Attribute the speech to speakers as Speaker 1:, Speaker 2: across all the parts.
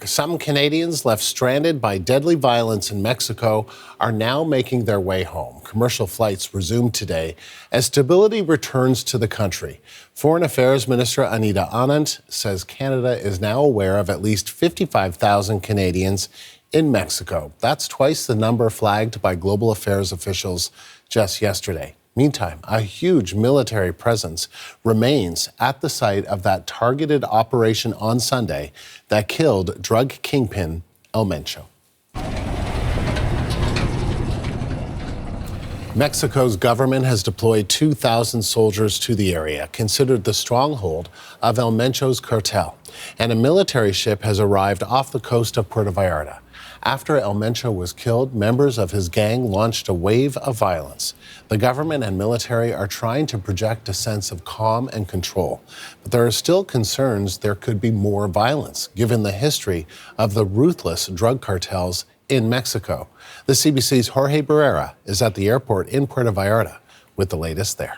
Speaker 1: Some Canadians left stranded by deadly violence in Mexico are now making their way home. Commercial flights resumed today as stability returns to the country. Foreign Affairs Minister Anita Anand says Canada is now aware of at least 55,000 Canadians in Mexico. That's twice the number flagged by global affairs officials just yesterday. Meantime, a huge military presence remains at the site of that targeted operation on Sunday that killed drug kingpin Mencho. Mexico's government has deployed 2,000 soldiers to the area, considered the stronghold of Mencho's cartel, and a military ship has arrived off the coast of Puerto Vallarta. After Mencho was killed, members of his gang launched a wave of violence. The government and military are trying to project a sense of calm and control, but there are still concerns there could be more violence, given the history of the ruthless drug cartels in Mexico. The CBC's Jorge Barrera is at the airport in Puerto Vallarta with the latest there.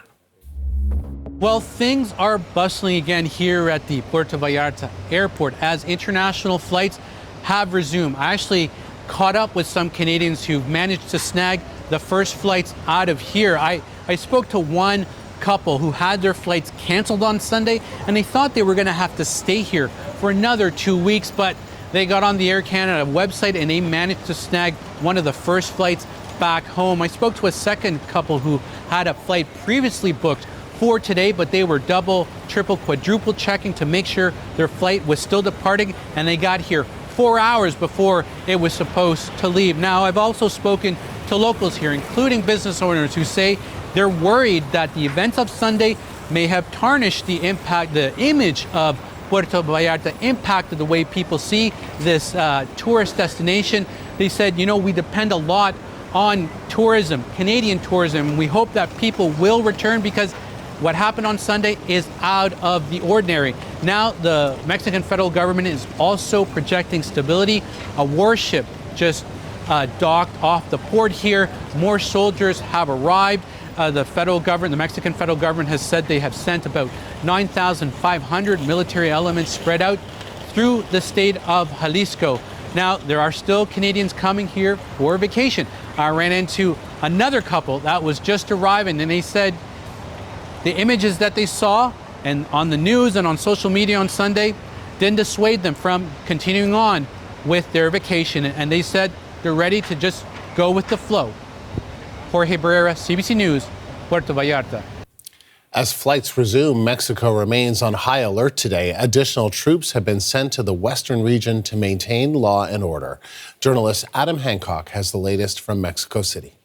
Speaker 2: Well, things are bustling again here at the Puerto Vallarta airport as international flights have resumed. I actually caught up with some Canadians who've managed to snag the first flights out of here. I spoke to one couple who had their flights canceled on Sunday, and they thought they were going to have to stay here for another 2 weeks, but they got on the Air Canada website and they managed to snag one of the first flights back home. I spoke to a second couple who had a flight previously booked for today, but they were double, triple, quadruple checking to make sure their flight was still departing, and they got here 4 hours before it was supposed to leave. Now, I've also spoken to locals here, including business owners, who say they're worried that the events of Sunday may have tarnished the image of Puerto Vallarta, impacted the way people see this tourist destination. They said, we depend a lot on tourism, Canadian tourism. We hope that people will return because what happened on Sunday is out of the ordinary. Now, the Mexican federal government is also projecting stability. A warship just docked off the port here. More soldiers have arrived. The Mexican federal government has said they have sent about 9,500 military elements spread out through the state of Jalisco. Now, there are still Canadians coming here for vacation. I ran into another couple that was just arriving, and they said the images that they saw and on the news and on social media on Sunday didn't dissuade them from continuing on with their vacation. And they said they're ready to just go with the flow. Jorge Barrera, CBC News, Puerto Vallarta.
Speaker 1: As flights resume, Mexico remains on high alert today. Additional troops have been sent to the western region to maintain law and order. Journalist Adam Hancock has the latest from Mexico City.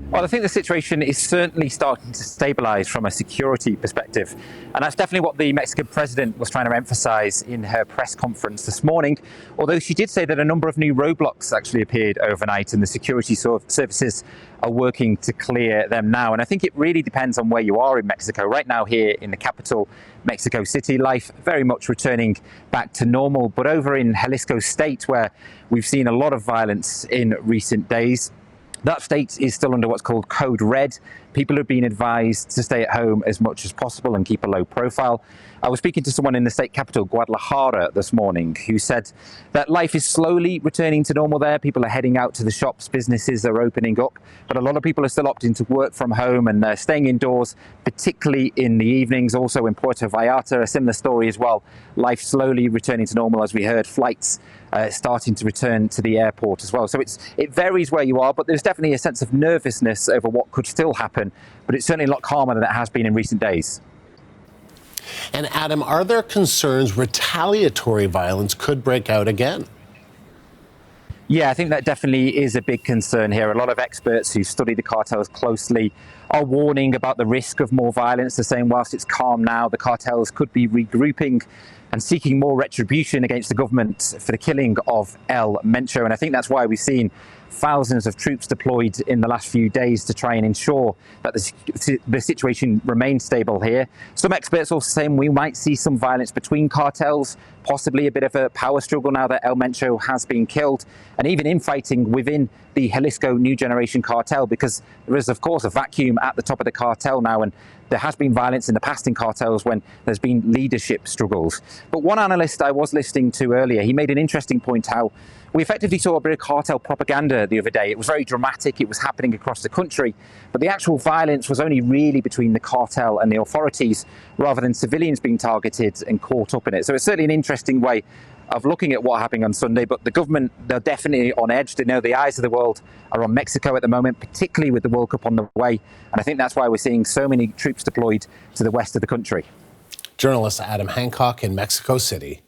Speaker 3: Well, I think the situation is certainly starting to stabilize from a security perspective. And that's definitely what the Mexican president was trying to emphasize in her press conference this morning, although she did say that a number of new roadblocks actually appeared overnight and the security services are working to clear them now. And I think it really depends on where you are in Mexico. Right now here in the capital, Mexico City, life very much returning back to normal. But over in Jalisco state, where we've seen a lot of violence in recent days, that state is still under what's called Code Red. People have been advised to stay at home as much as possible and keep a low profile. I was speaking to someone in the state capital, Guadalajara, this morning, who said that life is slowly returning to normal there. People are heading out to the shops, businesses are opening up, but a lot of people are still opting to work from home and staying indoors, particularly in the evenings. Also in Puerto Vallarta, a similar story as well. Life slowly returning to normal, as we heard, flights starting to return to the airport as well. So it varies where you are, but there's definitely a sense of nervousness over what could still happen, but it's certainly a lot calmer than it has been in recent days.
Speaker 1: And Adam, are there concerns retaliatory violence could break out again?
Speaker 3: Yeah, I think that definitely is a big concern here. A lot of experts who study the cartels closely are warning about the risk of more violence. They're saying whilst it's calm now, the cartels could be regrouping and seeking more retribution against the government for the killing of Mencho. And I think that's why we've seen thousands of troops deployed in the last few days to try and ensure that the situation remains stable here. Some experts also saying we might see some violence between cartels, possibly a bit of a power struggle now that Mencho has been killed, and even infighting within the Jalisco New Generation cartel, because there is, of course, a vacuum at the top of the cartel now, and there has been violence in the past in cartels when there's been leadership struggles. But one analyst I was listening to earlier, he made an interesting point how we effectively saw a bit of cartel propaganda the other day. It was very dramatic, it was happening across the country, but the actual violence was only really between the cartel and the authorities rather than civilians being targeted and caught up in it. So it's certainly an interesting way of looking at what happened on Sunday, but the government, they're definitely on edge. They know the eyes of the world are on Mexico at the moment, particularly with the World Cup on the way. And I think that's why we're seeing so many troops deployed to the west of the country.
Speaker 1: Journalist Adam Hancock in Mexico City.